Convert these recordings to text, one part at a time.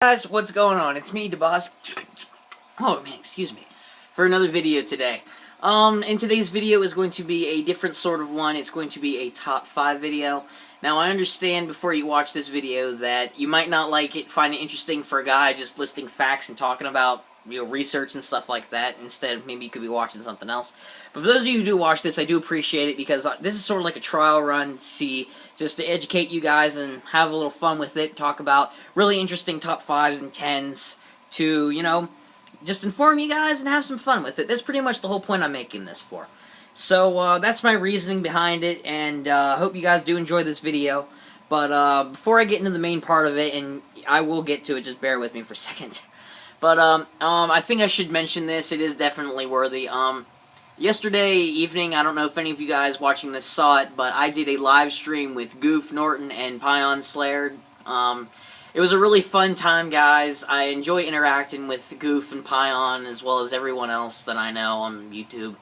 Guys, what's going on? It's me, DaBoss. Oh man, excuse me. For another video today. And today's video is going to be a different sort of one. It's going to be a top 5 video. Now, I understand before you watch this video that you might not like it, find it interesting for a guy just listing facts and talking about, research and stuff like that. Instead, maybe you could be watching something else. But for those of you who do watch this, I do appreciate it because this is sort of like a trial run to see, just to educate you guys and have a little fun with it, talk about really interesting top 5s and 10s to, just inform you guys and have some fun with it. That's pretty much the whole point I'm making this for. So, that's my reasoning behind it, and I hope you guys do enjoy this video. But before I get into the main part of it, and I will get to it, just bear with me for a second. But I think I should mention this. It is definitely worthy. Yesterday evening, I don't know if any of you guys watching this saw it, but I did a live stream with Goof, Norton, and Pion Slayer. It was a really fun time, guys. I enjoy interacting with Goof and Pion, as well as everyone else that I know on YouTube.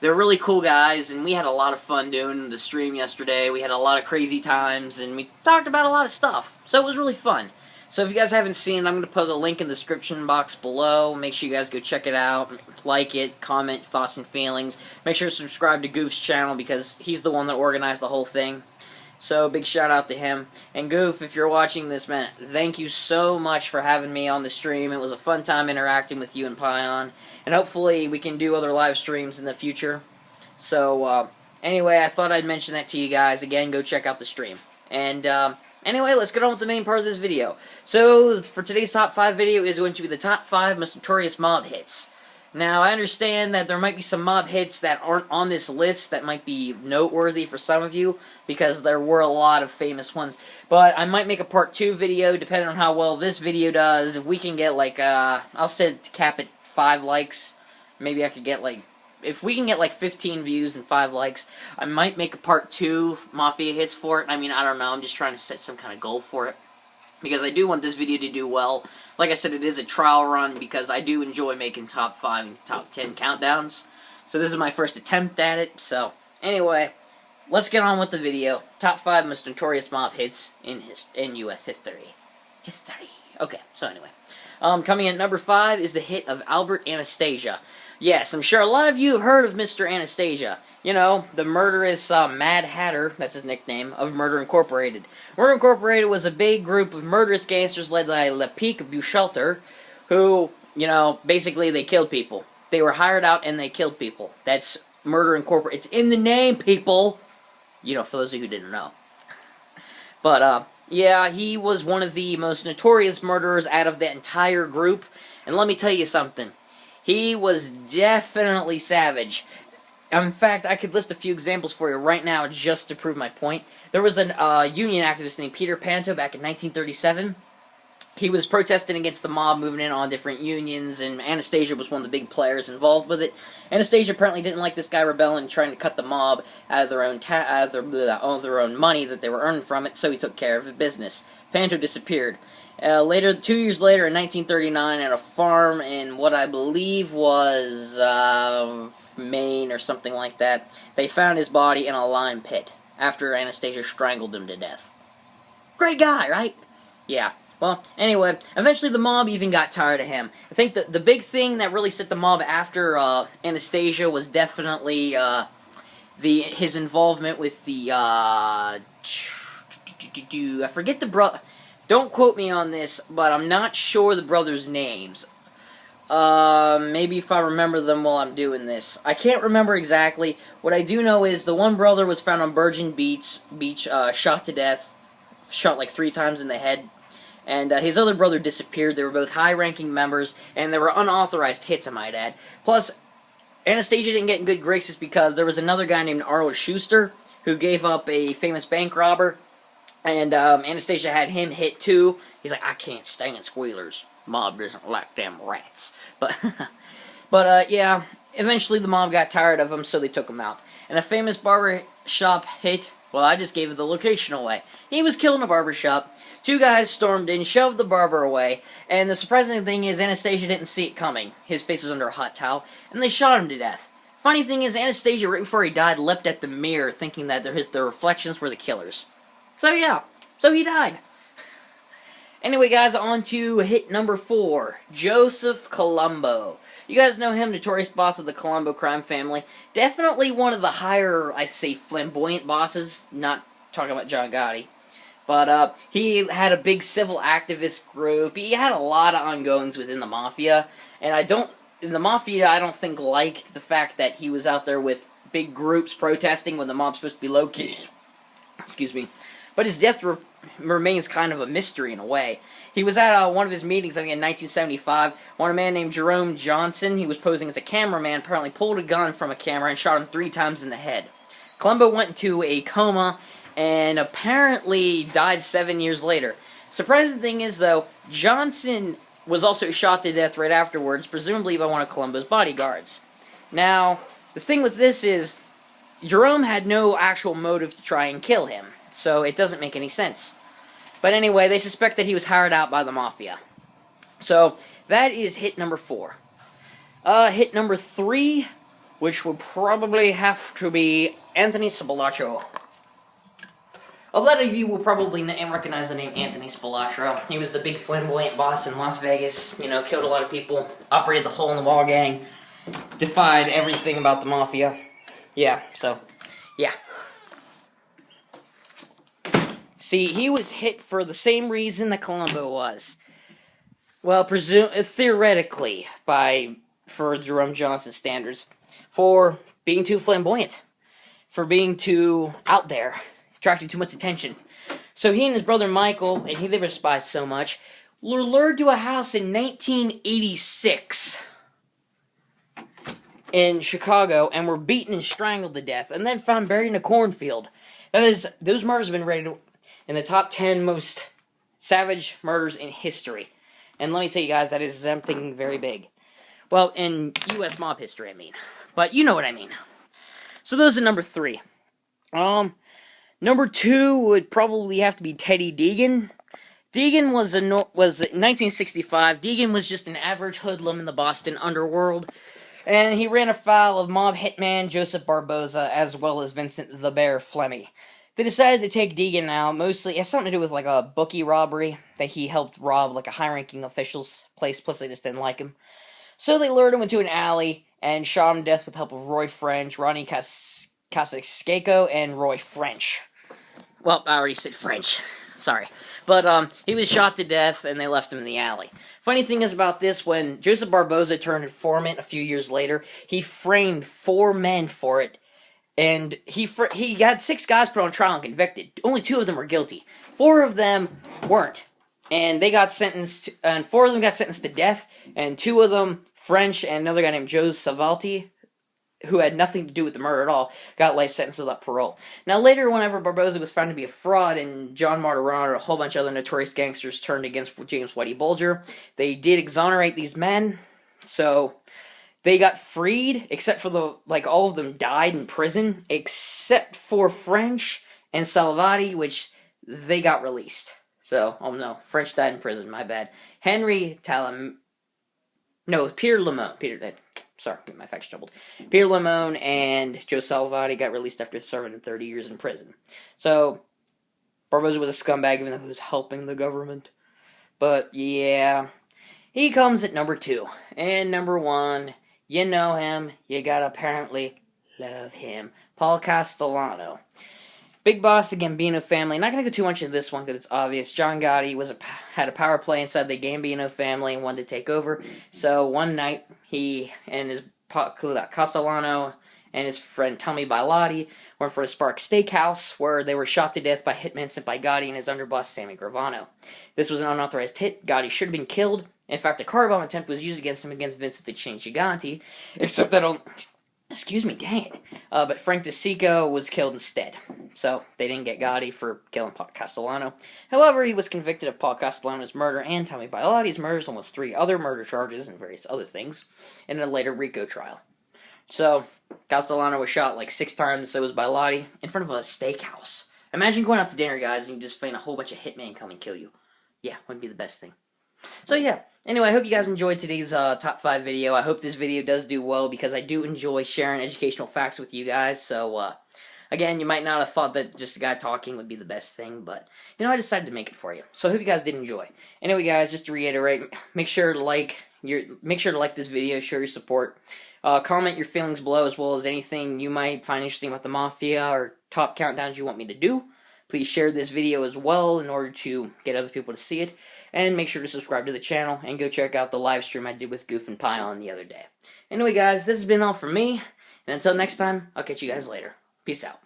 They're really cool guys, and we had a lot of fun doing the stream yesterday. We had a lot of crazy times, and we talked about a lot of stuff. So it was really fun. So if you guys haven't seen it, I'm going to put a link in the description box below. Make sure you guys go check it out, like it, comment thoughts and feelings. Make sure to subscribe to Goof's channel because he's the one that organized the whole thing. So big shout out to him. And Goof, if you're watching this, man, thank you so much for having me on the stream. It was a fun time interacting with you and Pion. And hopefully we can do other live streams in the future. So anyway, I thought I'd mention that to you guys. Again, go check out the stream. And anyway, let's get on with the main part of this video. So, for today's top 5 video is going to be the top 5 most notorious mob hits. Now, I understand that there might be some mob hits that aren't on this list that might be noteworthy for some of you, because there were a lot of famous ones. But I might make a part 2 video, depending on how well this video does. If we can get, like, I'll set cap at 5 likes. Maybe I could get, like, if we can get like 15 views and 5 likes, I might make a part 2 Mafia hits for it. I mean, I don't know. I'm just trying to set some kind of goal for it. Because I do want this video to do well. Like I said, it is a trial run because I do enjoy making top 5 and top 10 countdowns. So this is my first attempt at it. So, anyway, let's get on with the video. Top 5 most notorious mob hits in US history. Okay, so anyway. Coming in at number 5 is the hit of Albert Anastasia. Yes, I'm sure a lot of you have heard of Mr. Anastasia. You know, the murderous Mad Hatter, that's his nickname, of Murder Incorporated. Murder Incorporated was a big group of murderous gangsters led by Lepic Buchalter, who, basically they killed people. They were hired out and they killed people. That's Murder Incorporated. It's in the name, people! For those of you who didn't know. But, yeah, he was one of the most notorious murderers out of that entire group. And let me tell you something. He was definitely savage. In fact, I could list a few examples for you right now just to prove my point. There was a union activist named Peter Panto back in 1937. He was protesting against the mob moving in on different unions, and Anastasia was one of the big players involved with it. Anastasia apparently didn't like this guy rebelling, trying to cut the mob out of their own money that they were earning from it, so he took care of the business. Panto disappeared. 2 years later, in 1939, at a farm in what I believe was Maine or something like that, they found his body in a lime pit after Anastasia strangled him to death. Great guy, right? Yeah. Well, anyway, eventually the mob even got tired of him. I think the big thing that really set the mob after Anastasia was definitely his involvement with the I forget the brother. Don't quote me on this, but I'm not sure the brothers' names. Maybe if I remember them while I'm doing this. I can't remember exactly. What I do know is the one brother was found on Virgin Beach, shot to death, shot like 3 times in the head. And his other brother disappeared. They were both high-ranking members, and they were unauthorized hits, I might add. Plus, Anastasia didn't get in good graces because there was another guy named Arlo Schuster who gave up a famous bank robber, and Anastasia had him hit too. He's like, I can't stand squealers. Mob doesn't like them rats. But yeah, eventually the mob got tired of him, so they took him out. And a famous barber shop hit, well, I just gave the location away. He was killed in a barber shop. 2 guys stormed in, shoved the barber away, and the surprising thing is Anastasia didn't see it coming. His face was under a hot towel, and they shot him to death. Funny thing is, Anastasia, right before he died, leapt at the mirror, thinking that the reflections were the killers. So yeah, so he died. Anyway, guys, on to hit number 4, Joseph Colombo. You guys know him, notorious boss of the Colombo crime family. Definitely one of the higher, I say, flamboyant bosses, not talking about John Gotti. But he had a big civil activist group. He had a lot of ongoings within the Mafia. And I don't think liked the fact that he was out there with big groups protesting when the mob's supposed to be low-key. Excuse me. But his death remains kind of a mystery in a way. He was at one of his meetings, I think in 1975, when a man named Jerome Johnson, he was posing as a cameraman, apparently pulled a gun from a camera and shot him 3 times in the head. Colombo went into a coma and apparently died 7 years later. Surprising thing is, though, Johnson was also shot to death right afterwards, presumably by one of Colombo's bodyguards. Now, the thing with this is, Jerome had no actual motive to try and kill him, so it doesn't make any sense. But anyway, they suspect that he was hired out by the Mafia. So, that is hit number 4. Hit number 3, which would probably have to be Anthony Spilotro. A lot of you will probably recognize the name Anthony Spilotro. He was the big flamboyant boss in Las Vegas, you know, killed a lot of people, operated the hole-in-the-wall gang, defied everything about the Mafia. Yeah, so, yeah. See, he was hit for the same reason that Colombo was. Well, theoretically, for Jerome Johnson standards, for being too flamboyant, for being too out there, attracting too much attention. So he and his brother Michael, and they were spies so much, were lured to a house in 1986 in Chicago and were beaten and strangled to death, and then found buried in a cornfield. That is, those murders have been rated in the top 10 most savage murders in history. And let me tell you guys, that is something very big. Well, in U.S. mob history, I mean. But you know what I mean. So those are number 3. Number 2 would probably have to be Teddy Deegan. Deegan was in 1965. Deegan was just an average hoodlum in the Boston underworld. And he ran afoul of mob hitman Joseph Barboza, as well as Vincent the Bear Flemmi. They decided to take Deegan out, mostly, it has something to do with like a bookie robbery, that he helped rob like a high-ranking official's place, plus they just didn't like him. So they lured him into an alley and shot him to death with the help of Roy French, Ronnie Casasqueco, and Roy French. Well, I already said French. Sorry. But, he was shot to death, and they left him in the alley. Funny thing is about this, when Joseph Barboza turned informant a few years later, he framed 4 men for it. And he had 6 guys put on trial and convicted. Only 2 of them were guilty. 4 of them weren't. And they got sentenced, and 4 of them got sentenced to death, and 2 of them, French and another guy named Joe Savalti, who had nothing to do with the murder at all, got life sentences without parole. Now later, whenever Barboza was found to be a fraud, and John Martirano and a whole bunch of other notorious gangsters turned against James Whitey Bulger, they did exonerate these men, so they got freed, except for all of them died in prison, except for French and Salvati, which they got released. So, oh no, French died in prison, my bad. Peter Lemon, sorry, my facts jumbled. Peter Lemon and Joe Salvati got released after serving 30 years in prison. So, Barboza was a scumbag even though he was helping the government. But, yeah, he comes at number 2. And number 1... you know him, you gotta apparently love him. Paul Castellano. Big boss, the Gambino family. Not gonna go too much into this one because it's obvious. John Gotti had a power play inside the Gambino family and wanted to take over. So one night, he and his Castellano and his friend Tommy Bilotti went for a Spark Steakhouse, where they were shot to death by hitmen sent by Gotti and his underboss Sammy Gravano. This was an unauthorized hit. Gotti should have been killed. In fact, a car bomb attempt was used against him against Vincent the Chain Gigante, except that excuse me, dang it. But Frank DeSico was killed instead. So, they didn't get Gotti for killing Paul Castellano. However, he was convicted of Paul Castellano's murder and Tommy Biolotti's murders, along with 3 other murder charges and various other things, in a later RICO trial. So, Castellano was shot 6 times, so was Bilotti, in front of a steakhouse. Imagine going out to dinner, guys, and you just find a whole bunch of hitmen come and kill you. Yeah, wouldn't be the best thing. So yeah, anyway, I hope you guys enjoyed today's top 5 video. I hope this video does do well because I do enjoy sharing educational facts with you guys. So Again, you might not have thought that just a guy talking would be the best thing, but, you know, I decided to make it for you. So I hope you guys did enjoy. Anyway, guys, just to reiterate, make sure to like this video, show your support. Comment your feelings below, as well as anything you might find interesting about the Mafia or top countdowns you want me to do. Please share this video as well in order to get other people to see it. And make sure to subscribe to the channel and go check out the live stream I did with Goof and Pie on the other day. Anyway, guys, this has been all from me. And until next time, I'll catch you guys later. Peace out.